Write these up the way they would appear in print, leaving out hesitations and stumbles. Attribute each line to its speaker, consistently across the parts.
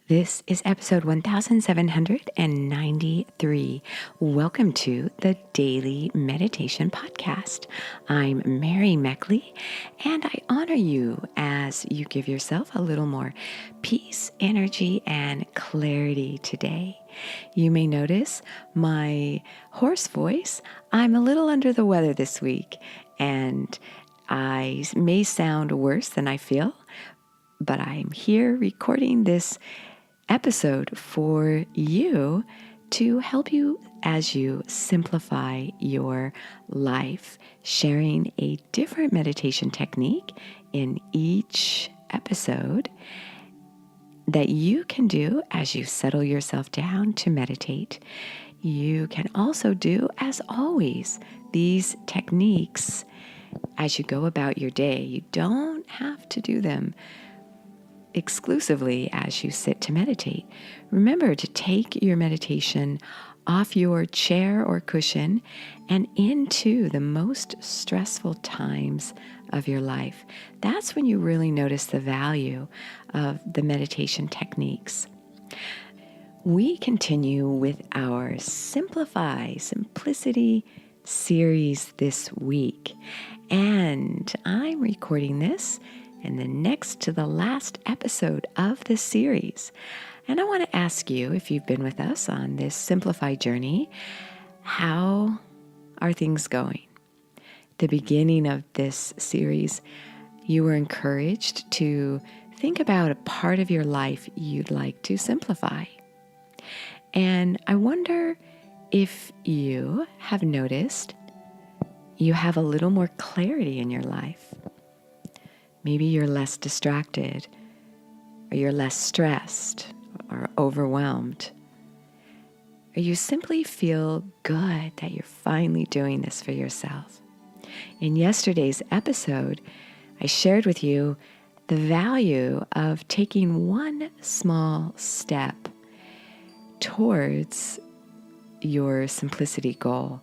Speaker 1: This is episode 1793. Welcome to the Daily Meditation Podcast. I'm Mary Meckley, and I honor you as you give yourself a little more peace, energy, and clarity today. You may notice my hoarse voice. I'm a little under the weather this week, and I may sound worse than I feel, but I'm here recording this episode for you to help you as you simplify your life, sharing a different meditation technique in each episode that you can do as you settle yourself down to meditate. You can also do, as always, these techniques as you go about your day. You don't have to do them exclusively as you sit to meditate. Remember to take your meditation off your chair or cushion and into the most stressful times of your life. That's when you really notice the value of the meditation techniques. We continue with our Simplicity series this week, and I'm recording this and the next to the last episode of this series. And I want to ask you, if you've been with us on this Simplify journey, how are things going? The beginning of this series, you were encouraged to think about a part of your life you'd like to simplify. And I wonder if you have noticed you have a little more clarity in your life. Maybe you're less distracted, or you're less stressed or overwhelmed, or you simply feel good that you're finally doing this for yourself. In yesterday's episode, I shared with you the value of taking one small step towards your simplicity goal,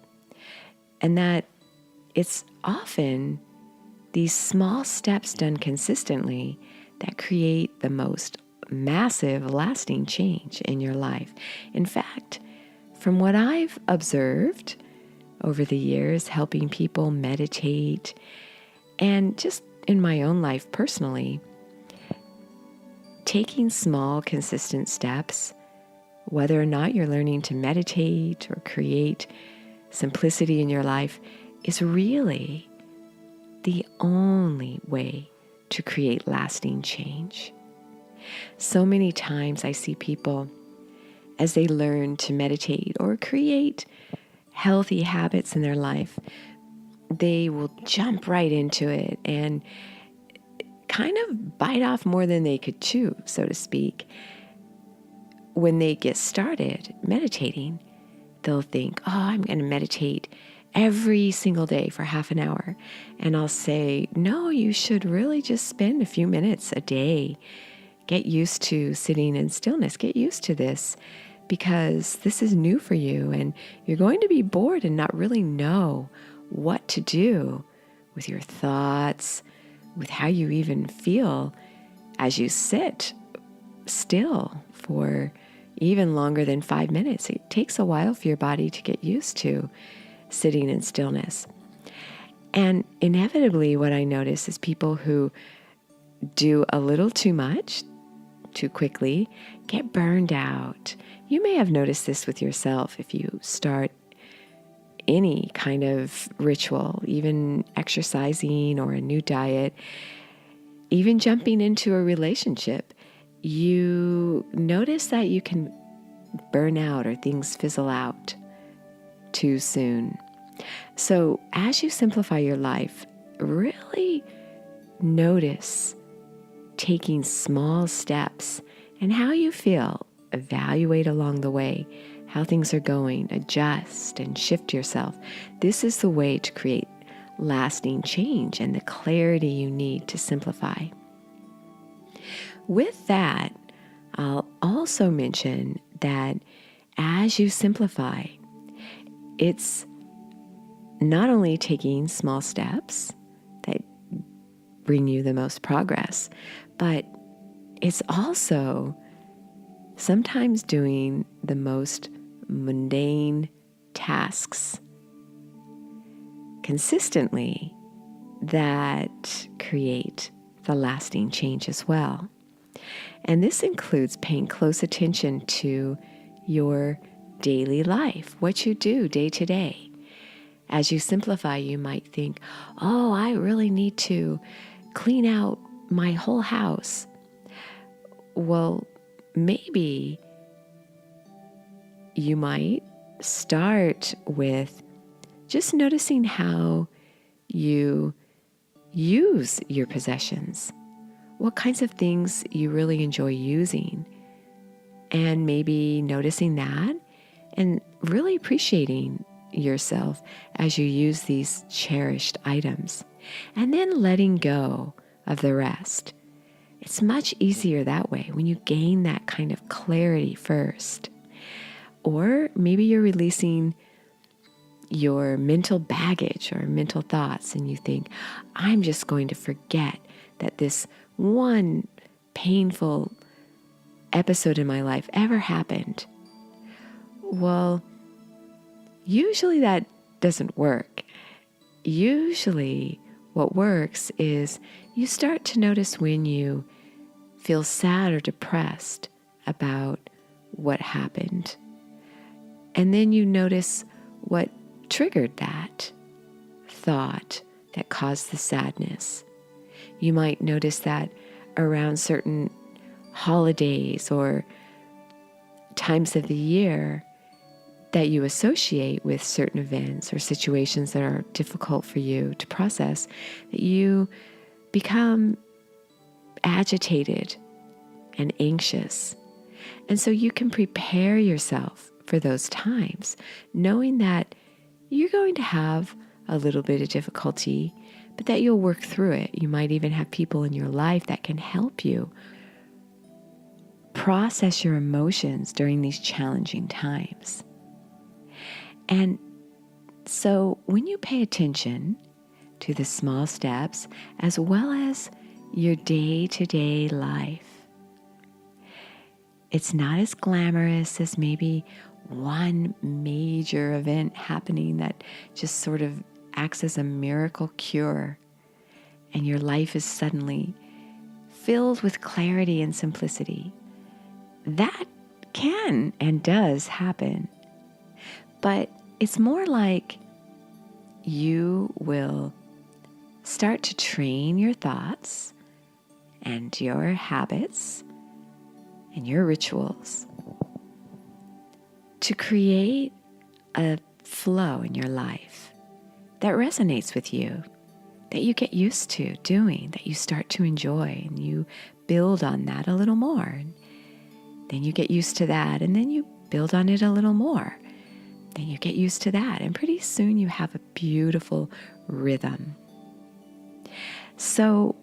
Speaker 1: and that it's often these small steps done consistently that create the most massive, lasting change in your life. In fact, from what I've observed over the years, helping people meditate, and just in my own life personally, taking small, consistent steps, whether or not you're learning to meditate or create simplicity in your life, is really the only way to create lasting change. So many times I see people, as they learn to meditate or create healthy habits in their life, they will jump right into it and kind of bite off more than they could chew, so to speak. When they get started meditating, they'll think, I'm going to meditate every single day for half an hour. And I'll say, no, you should really just spend a few minutes a day. Get used to sitting in stillness. Get used to this, because this is new for you and you're going to be bored and not really know what to do with your thoughts, with how you even feel as you sit still for even longer than 5 minutes. It takes a while for your body to get used to sitting in stillness. And inevitably, what I notice is people who do a little too much, too quickly, get burned out. You may have noticed this with yourself if you start any kind of ritual, even exercising or a new diet, even jumping into a relationship. You notice that you can burn out or things fizzle out too soon. So as you simplify your life, really notice taking small steps and how you feel. Evaluate along the way how things are going, adjust and shift yourself. This is the way to create lasting change and the clarity you need to simplify. With that, I'll also mention that as you simplify, it's not only taking small steps that bring you the most progress, but it's also sometimes doing the most mundane tasks consistently that create the lasting change as well. And this includes paying close attention to your daily life, what you do day to day. As you simplify, you might think, oh, I really need to clean out my whole house. Well, maybe you might start with just noticing how you use your possessions, what kinds of things you really enjoy using, and maybe noticing that and really appreciating yourself as you use these cherished items, and then letting go of the rest. It's much easier that way when you gain that kind of clarity first. Or maybe you're releasing your mental baggage or mental thoughts and you think, I'm just going to forget that this one painful episode in my life ever happened. Well, usually that doesn't work. Usually what works is you start to notice when you feel sad or depressed about what happened. And then you notice what triggered that thought that caused the sadness. You might notice that around certain holidays or times of the year that you associate with certain events or situations that are difficult for you to process, that you become agitated and anxious. And so you can prepare yourself for those times, knowing that you're going to have a little bit of difficulty, but that you'll work through it. You might even have people in your life that can help you process your emotions during these challenging times. And so when you pay attention to the small steps as well as your day-to-day life, it's not as glamorous as maybe one major event happening that just sort of acts as a miracle cure, and your life is suddenly filled with clarity and simplicity. That can and does happen. But it's more like you will start to train your thoughts and your habits and your rituals to create a flow in your life that resonates with you, that you get used to doing, that you start to enjoy, and you build on that a little more. And then you get used to that, and then you build on it a little more. Then you get used to that, and pretty soon you have a beautiful rhythm. So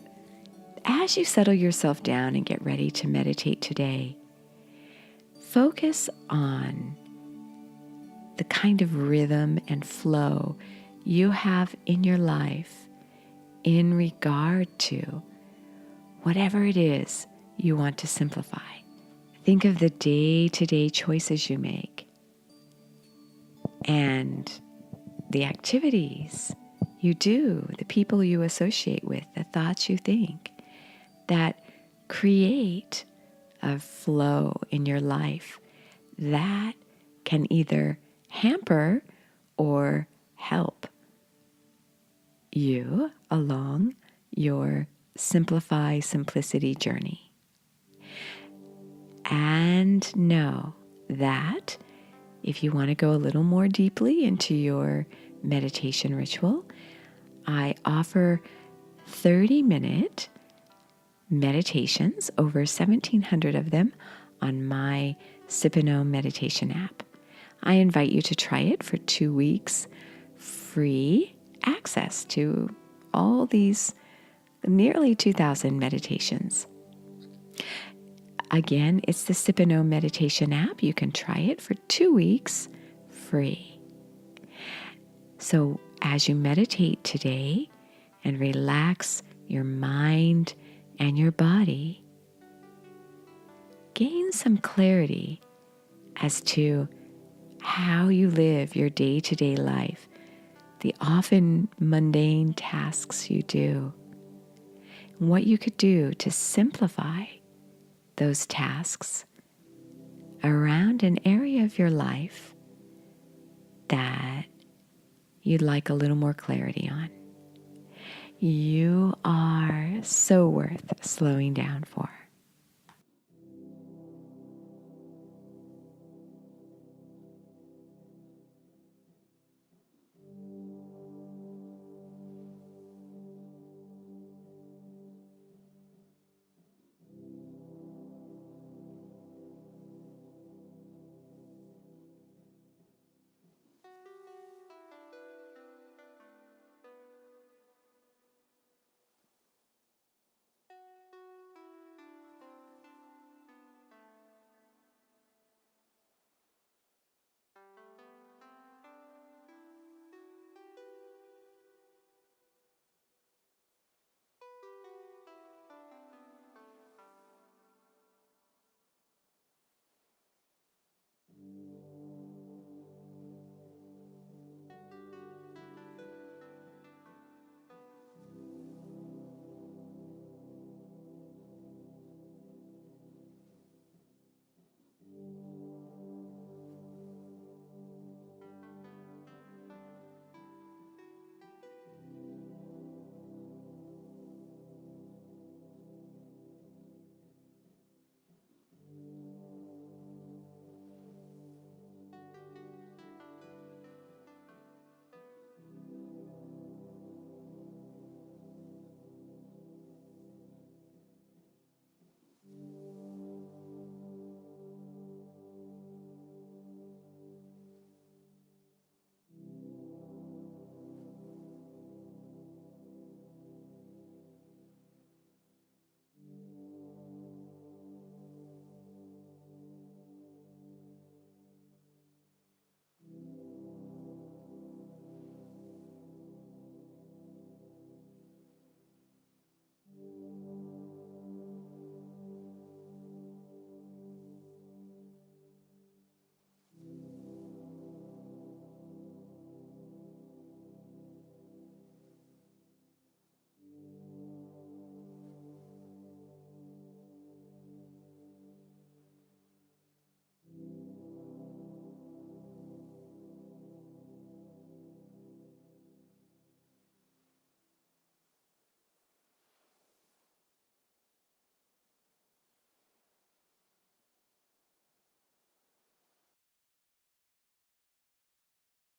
Speaker 1: as you settle yourself down and get ready to meditate today, focus on the kind of rhythm and flow you have in your life in regard to whatever it is you want to simplify. Think of the day-to-day choices you make and the activities you do, the people you associate with, the thoughts you think that create a flow in your life that can either hamper or help you along your Simplify Simplicity journey. And know that if you want to go a little more deeply into your meditation ritual, I offer 30-minute meditations, over 1,700 of them, on my Sipino meditation app. I invite you to try it for 2 weeks, free access to all these nearly 2,000 meditations. Again, it's the Sipino meditation app. You can try it for 2 weeks free. So as you meditate today and relax your mind and your body, gain some clarity as to how you live your day-to-day life, the often mundane tasks you do, and what you could do to simplify those tasks around an area of your life that you'd like a little more clarity on. You are so worth slowing down for.